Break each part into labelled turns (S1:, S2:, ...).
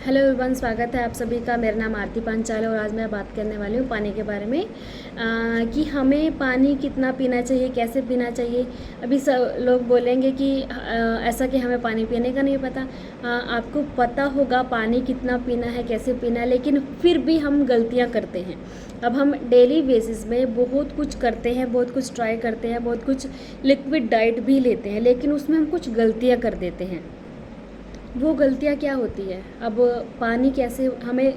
S1: Hello everyone, स्वागत है आप सभी का। मेरा नाम आरती पांचाल है और आज मैं बात करने वाली हूँ पानी के बारे में कि हमें पानी कितना पीना चाहिए, कैसे पीना चाहिए। अभी सब लोग बोलेंगे कि ऐसा कि हमें पानी पीने का नहीं पता। आपको पता होगा पानी कितना पीना है, कैसे पीना है, लेकिन फिर भी हम गलतियाँ करते हैं। अब हम डेली बेसिस में बहुत कुछ करते हैं, बहुत कुछ ट्राई करते हैं, बहुत कुछ लिक्विड डाइट भी लेते हैं, लेकिन उसमें हम कुछ गलतियाँ कर देते हैं। वो गलतियाँ क्या होती है? अब पानी कैसे हमें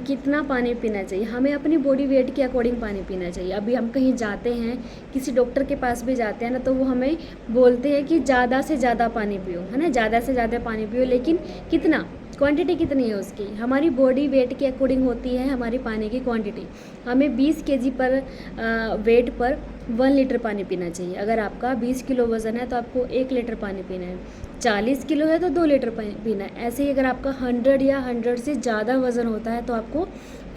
S1: कितना पानी पीना चाहिए? हमें अपनी बॉडी वेट के अकॉर्डिंग पानी पीना चाहिए। अभी हम कहीं जाते हैं, किसी डॉक्टर के पास भी जाते हैं ना, तो वो हमें बोलते हैं कि ज़्यादा से ज़्यादा पानी पियो, है ना, ज़्यादा से ज़्यादा पानी पियो। लेकिन कितना, क्वांटिटी कितनी है उसकी? हमारी बॉडी वेट के अकॉर्डिंग होती है हमारी पानी की क्वांटिटी। हमें 20 केजी पर वेट पर 1 लीटर पानी पीना चाहिए। अगर आपका 20 किलो वज़न है तो आपको 1 लीटर पानी पीना है। 40 किलो है तो 2 लीटर पानी पीना है। ऐसे ही अगर आपका 100 या 100 से ज़्यादा वज़न होता है तो आपको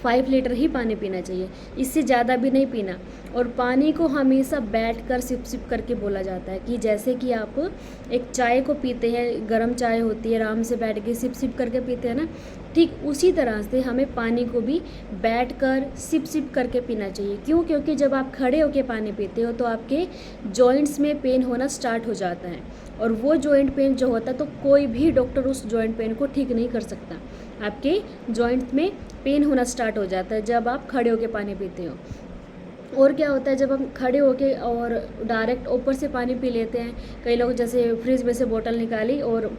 S1: 5 लीटर ही पानी पीना चाहिए, इससे ज़्यादा भी नहीं पीना। और पानी को हमेशा बैठ कर सिप सिप करके बोला जाता है, कि जैसे कि आप एक चाय को पीते हैं, गर्म चाय होती है, आराम से बैठ के सिप सिप करके पीते हैं ना, ठीक उसी तरह से हमें पानी को भी बैठ कर सिप सिप करके पीना चाहिए। क्यों? क्योंकि जब आप खड़े होकर पानी पीते हो तो आपके जॉइंट्स में पेन होना स्टार्ट हो जाता है, और वो जॉइंट पेन जो होता है तो कोई भी डॉक्टर उस जॉइंट पेन को ठीक नहीं कर सकता। आपके जॉइंट में पेन होना स्टार्ट हो जाता है जब आप खड़े होकर पानी पीते हो। और क्या होता है, जब हम खड़े होके और डायरेक्ट ऊपर से पानी पी लेते हैं, कई लोग जैसे फ्रिज में से बोतल निकाली और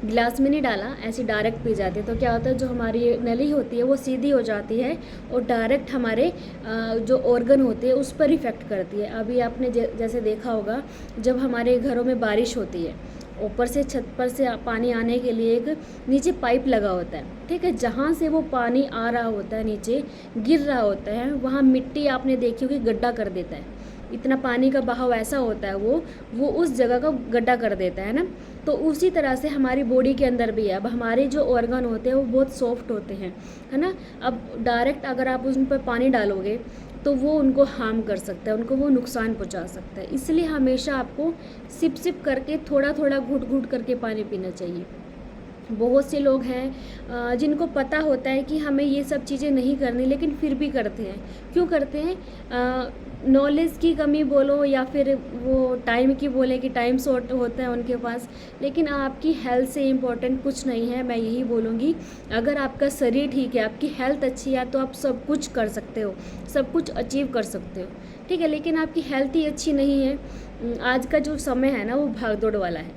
S1: गिलास में नहीं डाला, ऐसे डायरेक्ट पी जाते हैं, तो क्या होता है, जो हमारी नली होती है वो सीधी हो जाती है और डायरेक्ट हमारे जो ऑर्गन होते हैं उस पर इफ़ेक्ट करती है। अभी आपने जैसे देखा होगा, जब हमारे घरों में बारिश होती है, ऊपर से छत पर से पानी आने के लिए एक नीचे पाइप लगा होता है, ठीक है, जहाँ से वो पानी आ रहा होता है, नीचे गिर रहा होता है, वहाँ मिट्टी आपने देखी होगी गड्ढा कर देता है। इतना पानी का बहाव ऐसा होता है, वो उस जगह का गड्ढा कर देता है ना। तो उसी तरह से हमारी बॉडी के अंदर भी है। अब हमारे जो ऑर्गन होते हैं वो बहुत सॉफ्ट होते हैं, है ना। अब डायरेक्ट अगर आप उन पर पानी डालोगे तो वो उनको हार्म कर सकता है, उनको वो नुकसान पहुंचा सकता है। इसलिए हमेशा आपको सिप सिप करके, थोड़ा थोड़ा घूट घूट करके पानी पीना चाहिए। बहुत से लोग हैं जिनको पता होता है कि हमें ये सब चीज़ें नहीं करनी, लेकिन फिर भी करते हैं। क्यों करते हैं? नॉलेज की कमी बोलो या फिर वो टाइम की बोले कि टाइम शॉर्ट होता है उनके पास। लेकिन आपकी हेल्थ से इम्पोर्टेंट कुछ नहीं है, मैं यही बोलूँगी। अगर आपका शरीर ठीक है, आपकी हेल्थ अच्छी है, तो आप सब कुछ कर सकते हो, सब कुछ अचीव कर सकते हो, ठीक है। लेकिन आपकी हेल्थ ही अच्छी नहीं है। आज का जो समय है ना, वो भाग दौड़ वाला है।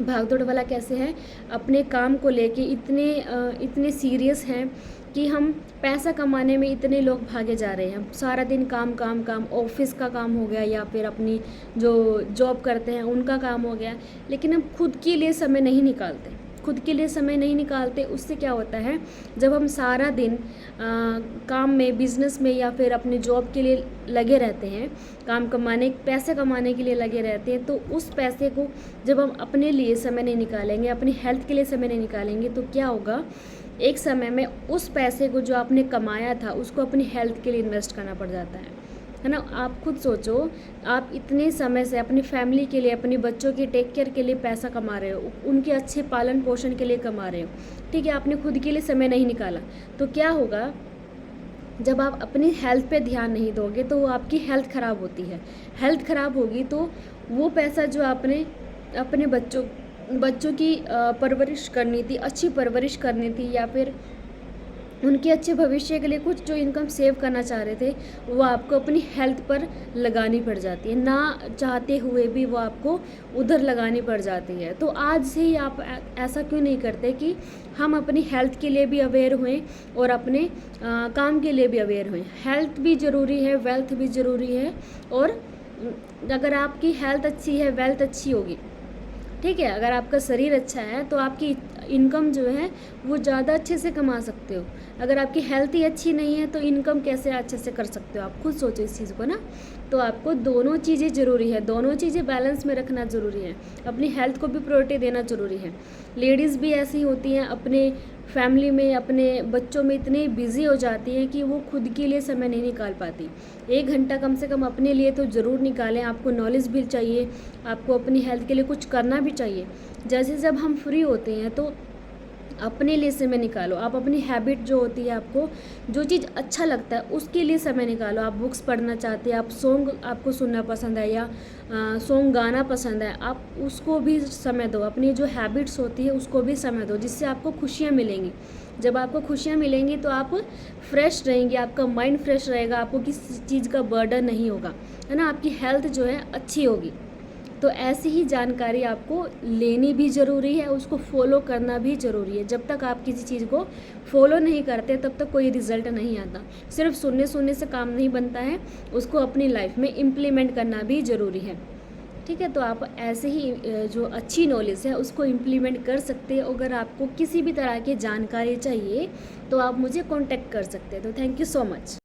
S1: भाग दौड़ वाला कैसे है? अपने काम को लेके इतने सीरियस हैं कि हम पैसा कमाने में इतने लोग भागे जा रहे हैं। सारा दिन काम काम काम, ऑफिस का काम हो गया या फिर अपनी जो जॉब करते हैं उनका काम हो गया, लेकिन हम खुद के लिए समय नहीं निकालते। खुद के लिए समय नहीं निकालते, उससे क्या होता है, जब हम सारा दिन काम में, बिजनेस में या फिर अपनी जॉब के लिए लगे रहते हैं, काम कमाने, पैसे कमाने के लिए लगे रहते हैं, तो उस पैसे को जब हम अपने लिए समय नहीं निकालेंगे, अपनी हेल्थ के लिए समय नहीं निकालेंगे, तो क्या होगा, एक समय में उस पैसे को जो आपने कमाया था उसको अपनी हेल्थ के लिए इन्वेस्ट करना पड़ जाता है ना। आप खुद सोचो, आप इतने समय से अपनी फैमिली के लिए, अपने बच्चों के टेक केयर के लिए पैसा कमा रहे हो, उनके अच्छे पालन पोषण के लिए कमा रहे हो, ठीक है, आपने खुद के लिए समय नहीं निकाला, तो क्या होगा, जब आप अपनी हेल्थ पे ध्यान नहीं दोगे तो वो आपकी हेल्थ ख़राब होती है। हेल्थ ख़राब होगी तो वो पैसा जो आपने अपने बच्चों की परवरिश करनी थी, अच्छी परवरिश करनी थी, या फिर उनके अच्छे भविष्य के लिए कुछ जो इनकम सेव करना चाह रहे थे, वो आपको अपनी हेल्थ पर लगानी पड़ जाती है, ना चाहते हुए भी वो आपको उधर लगानी पड़ जाती है। तो आज से ही आप ऐसा क्यों नहीं करते कि हम अपनी हेल्थ के लिए भी अवेयर हुए और अपने काम के लिए भी अवेयर हुए। हेल्थ भी ज़रूरी है, वेल्थ भी ज़रूरी है, और अगर आपकी हेल्थ अच्छी है, वेल्थ अच्छी होगी, ठीक है, अगर आपका शरीर अच्छा है तो आपकी इनकम जो है वो ज़्यादा अच्छे से कमा सकते हो। अगर आपकी हेल्थ ही अच्छी नहीं है तो इनकम कैसे अच्छे से कर सकते हो? आप खुद सोचो इस चीज़ को ना। तो आपको दोनों चीज़ें ज़रूरी है, दोनों चीज़ें बैलेंस में रखना ज़रूरी है। अपनी हेल्थ को भी प्रायोरिटी देना ज़रूरी है। लेडीज़ भी ऐसी होती हैं, अपने फैमिली में, अपने बच्चों में इतनी बिज़ी हो जाती हैं कि वो खुद के लिए समय नहीं निकाल पाती। 1 घंटा कम से कम अपने लिए तो ज़रूर निकालें। आपको नॉलेज भी चाहिए, आपको अपनी हेल्थ के लिए कुछ करना भी चाहिए। जैसे जब हम फ्री होते हैं तो अपने लिए समय निकालो। आप अपनी हैबिट जो होती है, आपको जो चीज़ अच्छा लगता है उसके लिए समय निकालो। आप बुक्स पढ़ना चाहते हैं, आप सॉन्ग आपको सुनना पसंद है या सॉन्ग गाना पसंद है, आप उसको भी समय दो। अपनी जो हैबिट्स होती है उसको भी समय दो, जिससे आपको खुशियाँ मिलेंगी। जब आपको खुशियाँ मिलेंगी तो आप फ्रेश रहेंगे, आपका माइंड फ्रेश रहेगा, आपको किसी चीज़ का बर्डन नहीं होगा, है ना। आपकी हेल्थ जो है अच्छी होगी। तो ऐसी ही जानकारी आपको लेनी भी ज़रूरी है, उसको फॉलो करना भी ज़रूरी है। जब तक आप किसी चीज़ को फॉलो नहीं करते तब तक कोई रिज़ल्ट नहीं आता। सिर्फ सुनने से काम नहीं बनता है, उसको अपनी लाइफ में इम्प्लीमेंट करना भी ज़रूरी है। ठीक है, तो आप ऐसे ही जो अच्छी नॉलेज है उसको इम्प्लीमेंट कर सकते हैं। अगर आपको किसी भी तरह की जानकारी चाहिए तो आप मुझे कॉन्टेक्ट कर सकते हैं। तो थैंक यू सो मच।